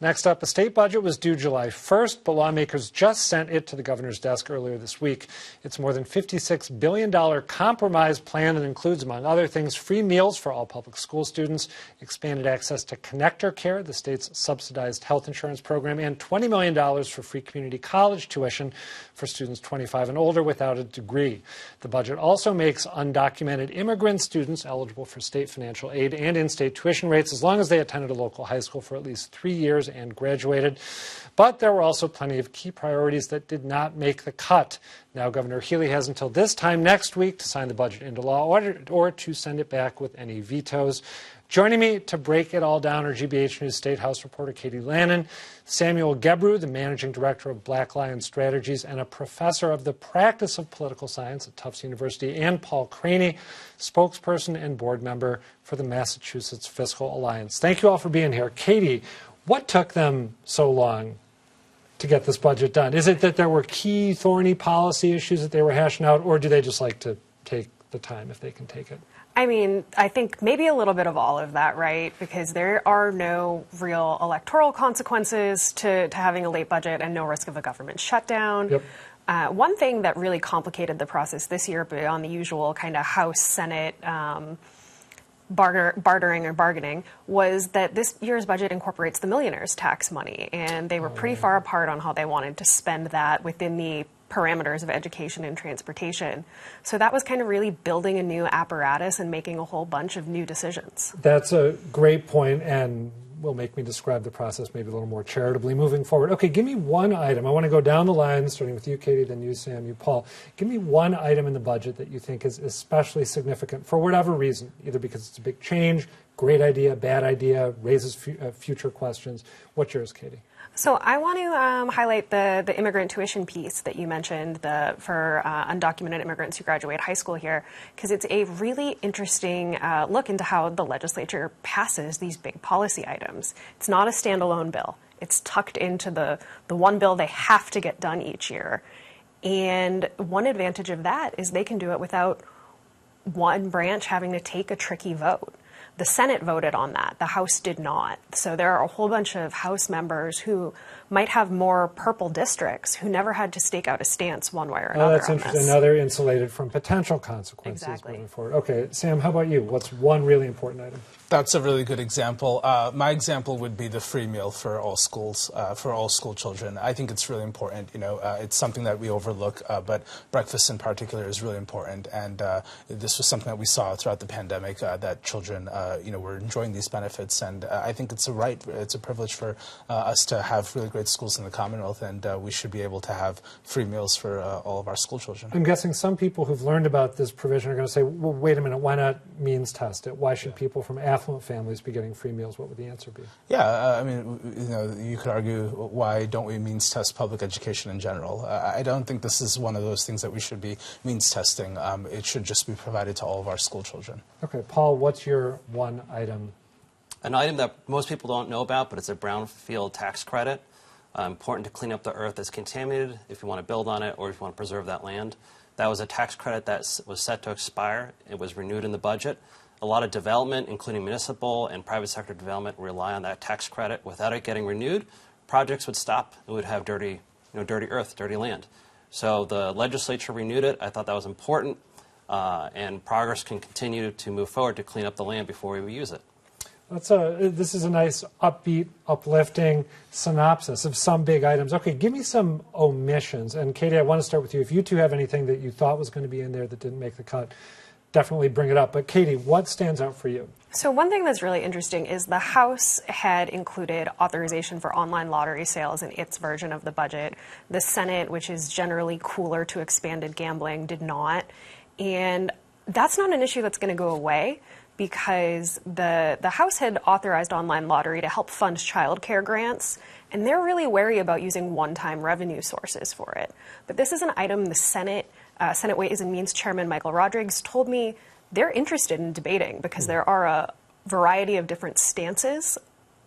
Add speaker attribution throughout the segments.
Speaker 1: Next up, the state budget was due July 1st, but lawmakers just sent it to the governor's desk earlier this week. It's more than $56 billion compromise plan that includes, among other things, free meals for all public school students, expanded access to Connector Care, the state's subsidized health insurance program, and $20 million for free community college tuition for students 25 and older without a degree. The budget also makes undocumented immigrant students eligible for state financial aid and in-state tuition rates as long as they attended a local high school for at least 3 years and graduated. But there were also plenty of key priorities that did not make the cut. Now Governor Healey has until this time next week to sign the budget into law or to send it back with any vetoes. Joining me to break it all down are GBH News State House reporter Katie Lannan, Samuel Gebru, the managing director of Black Lion Strategies and a professor of the practice of political science at Tufts University, and Paul Craney, spokesperson and board member for the Massachusetts Fiscal Alliance. Thank you all for being here. Katie, what took them so long to get this budget done? Is it that there were key thorny policy issues that they were hashing out, or do they just like to take the time if they can take it?
Speaker 2: I mean, I think maybe a little bit of all of that, right? Because there are no real electoral consequences to having a late budget and no risk of a government shutdown.
Speaker 1: Yep.
Speaker 2: One thing that really complicated the process this year beyond the usual kind of House-Senate bartering or bargaining was that this year's budget incorporates the millionaire's tax money, and they were pretty far apart on how they wanted to spend that within the parameters of education and transportation. So that was kind of really building a new apparatus and making a whole bunch of new decisions.
Speaker 1: That's a great point, and will make me describe the process maybe a little more charitably moving forward. Okay, give me one item. I want to go down the line, starting with you, Katie, then you, Sam, you, Paul. Give me one item in the budget that you think is especially significant for whatever reason, either because it's a big change, great idea, bad idea, raises future questions. What's yours, Katie?
Speaker 2: So I want to highlight the immigrant tuition piece that you mentioned for undocumented immigrants who graduate high school here, because it's a really interesting look into how the legislature passes these big policy items. It's not a standalone bill. It's tucked into the one bill they have to get done each year. And one advantage of that is they can do it without one branch having to take a tricky vote. The Senate voted on that. The House did not. So there are a whole bunch of House members who might have more purple districts who never had to stake out a stance one way or another.
Speaker 1: Oh, that's interesting. Now they're insulated from potential consequences moving forward. Okay, Sam, how about you? What's one really important item?
Speaker 3: That's a really good example. My example would be the free meal for all schools, for all school children. I think it's really important. You know, it's something that we overlook, but breakfast in particular is really important. And this was something that we saw throughout the pandemic, that children, were enjoying these benefits. And I think it's a right, it's a privilege for us to have really great schools in the Commonwealth, and we should be able to have free meals for all of our school children.
Speaker 1: I'm guessing some people who've learned about this provision are going to say, well, wait a minute, why not means test it? Why should people from affluent families be getting free meals? What would the answer be?
Speaker 3: Yeah, I mean, you could argue, why don't we means test public education in general? I don't think this is one of those things that we should be means testing. It should just be provided to all of our school children.
Speaker 1: Okay, Paul, what's your one item?
Speaker 4: An item that most people don't know about, but it's a brownfield tax credit. Important to clean up the earth that's contaminated if you want to build on it or if you want to preserve that land. That was a tax credit that was set to expire. It was renewed in the budget. A lot of development, including municipal and private sector development, rely on that tax credit. Without it getting renewed, projects would stop. It would have dirty earth, dirty land. So the legislature renewed it. I thought that was important, and progress can continue to move forward to clean up the land before we use it.
Speaker 1: This is a nice, upbeat, uplifting synopsis of some big items. Okay, give me some omissions. And Katie, I want to start with you. If you two have anything that you thought was going to be in there that didn't make the cut, definitely bring it up. But Katie, what stands out for you?
Speaker 2: So one thing that's really interesting is the House had included authorization for online lottery sales in its version of the budget. The Senate, which is generally cooler to expanded gambling, did not. And that's not an issue that's going to go away, because the House had authorized online lottery to help fund child care grants, and they're really wary about using one-time revenue sources for it. But this is an item the Senate Ways and Means Chairman Michael Rodrigues told me they're interested in debating, because there are a variety of different stances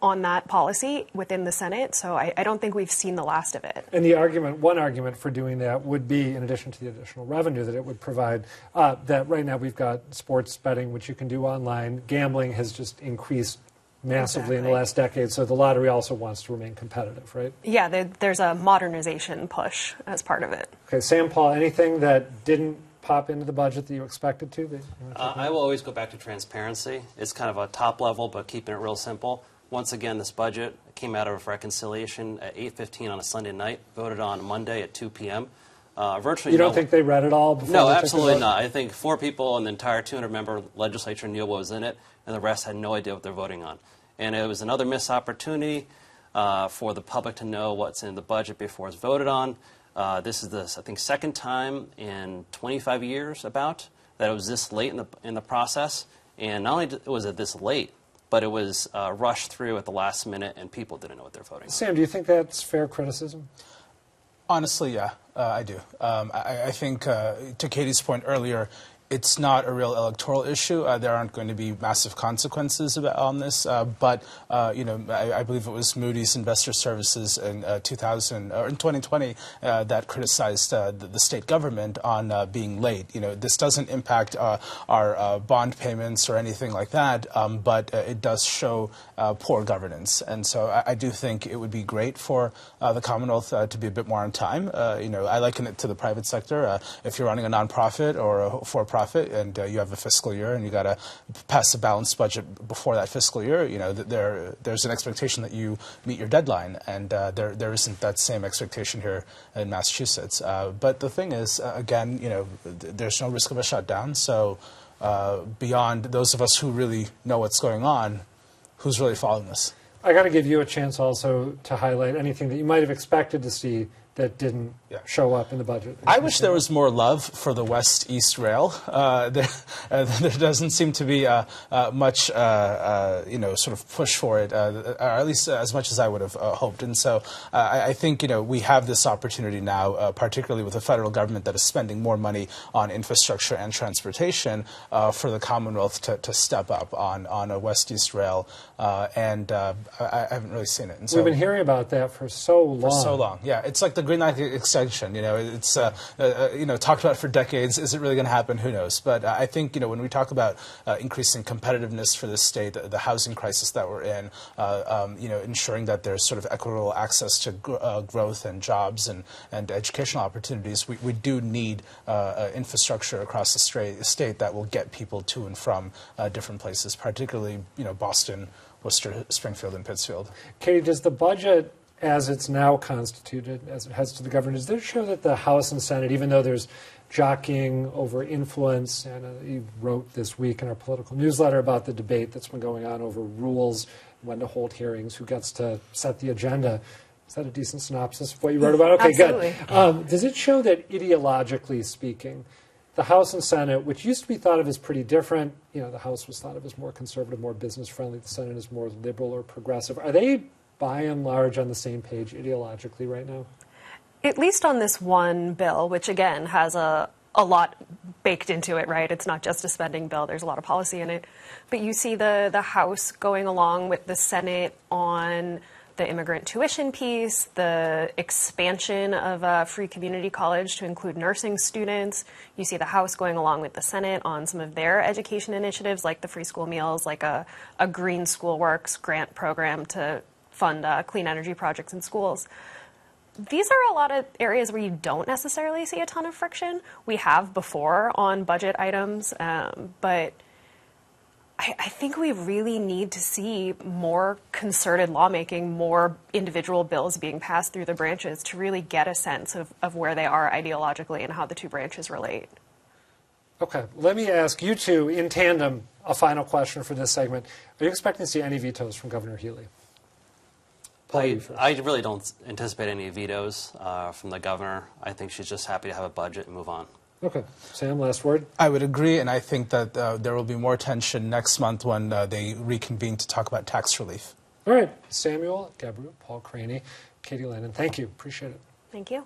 Speaker 2: on that policy within the Senate, so I don't think we've seen the last of it.
Speaker 1: And one argument for doing that would be, in addition to the additional revenue that it would provide, that right now we've got sports betting, which you can do online. Gambling has just increased massively in the last decade, so the lottery also wants to remain competitive, right?
Speaker 2: Yeah, there's a modernization push as part of it.
Speaker 1: Okay, Sam, Paul, anything that didn't pop into the budget that you expected to?
Speaker 4: I will always go back to transparency. It's kind of a top level, but keeping it real simple. Once again, this budget came out of reconciliation at 8:15 on a Sunday night, voted on Monday at 2 p.m. Virtually
Speaker 1: you don't think they read it all before?
Speaker 4: No,
Speaker 1: they took
Speaker 4: absolutely
Speaker 1: the vote?
Speaker 4: not. I think 4 people in the entire 200-member legislature knew what was in it, and the rest had no idea what they're voting on. And it was another missed opportunity for the public to know what's in the budget before it's voted on. This is the, I think, second time in 25 years that it was this late in the process. And not only was it this late, but it was rushed through at the last minute, and people didn't know what they're voting on.
Speaker 1: Sam, do you think that's fair criticism?
Speaker 3: Honestly, yeah, I do. I think, to Katie's point earlier, it's not a real electoral issue. There aren't going to be massive consequences on this. But I believe it was Moody's Investor Services in 2020 that criticized the state government on being late. This doesn't impact our bond payments or anything like that, but it does show poor governance. And so I do think it would be great for the Commonwealth to be a bit more on time. I liken it to the private sector. If you're running a nonprofit or a for-profit, and you have a fiscal year and you got to pass a balanced budget before that fiscal year, there's an expectation that you meet your deadline, and there isn't that same expectation here in Massachusetts. But the thing is, again, there's no risk of a shutdown, so beyond those of us who really know what's going on, who's really following this?
Speaker 1: I got to give you a chance also to highlight anything that you might have expected to see that didn't show up in the budget.
Speaker 3: I wish there was more love for the West-East Rail. There doesn't seem to be much, sort of push for it, or at least as much as I would have hoped. And so I think, we have this opportunity now, particularly with the federal government that is spending more money on infrastructure and transportation, for the Commonwealth to step up on a West-East Rail, and I haven't really seen it. And so,
Speaker 1: we've been hearing about that for so long.
Speaker 3: For so long, yeah. It's like the Green Line extension. It's talked about for decades. Is it really going to happen? Who knows? But I think when we talk about increasing competitiveness for the state, the housing crisis that we're in, ensuring that there's sort of equitable access to growth and jobs and educational opportunities, we do need infrastructure across the state that will get people to and from different places, particularly Boston, Worcester, Springfield, and Pittsfield.
Speaker 1: Katie, does the budget, as it's now constituted, as it heads to the governor, does it show that the House and Senate, even though there's jockeying over influence, and you wrote this week in our political newsletter about the debate that's been going on over rules, when to hold hearings, who gets to set the agenda. Is that a decent synopsis of what you wrote about? Okay,
Speaker 2: Absolutely.
Speaker 1: Good. Does it show that ideologically speaking, the House and Senate, which used to be thought of as pretty different, the House was thought of as more conservative, more business-friendly, the Senate is more liberal or progressive, are they by and large on the same page ideologically right now?
Speaker 2: At least on this one bill, which again has a lot baked into it, right? It's not just a spending bill. There's a lot of policy in it. But you see the House going along with the Senate on the immigrant tuition piece, the expansion of free community college to include nursing students. You see the House going along with the Senate on some of their education initiatives, like the free school meals, like a Green School Works grant program to fund clean energy projects in schools. These are a lot of areas where you don't necessarily see a ton of friction. We have before on budget items, but I think we really need to see more concerted lawmaking, more individual bills being passed through the branches to really get a sense of where they are ideologically and how the two branches relate.
Speaker 1: Okay, let me ask you two in tandem a final question for this segment. Are you expecting to see any vetoes from Governor Healey?
Speaker 4: I really don't anticipate any vetoes from the governor. I think she's just happy to have a budget and move on.
Speaker 1: Okay. Sam, last word?
Speaker 3: I would agree, and I think that there will be more tension next month when they reconvene to talk about tax relief.
Speaker 1: All right. Samuel Gebru, Paul Craney, Katie Lannan, thank you. Appreciate it.
Speaker 2: Thank you.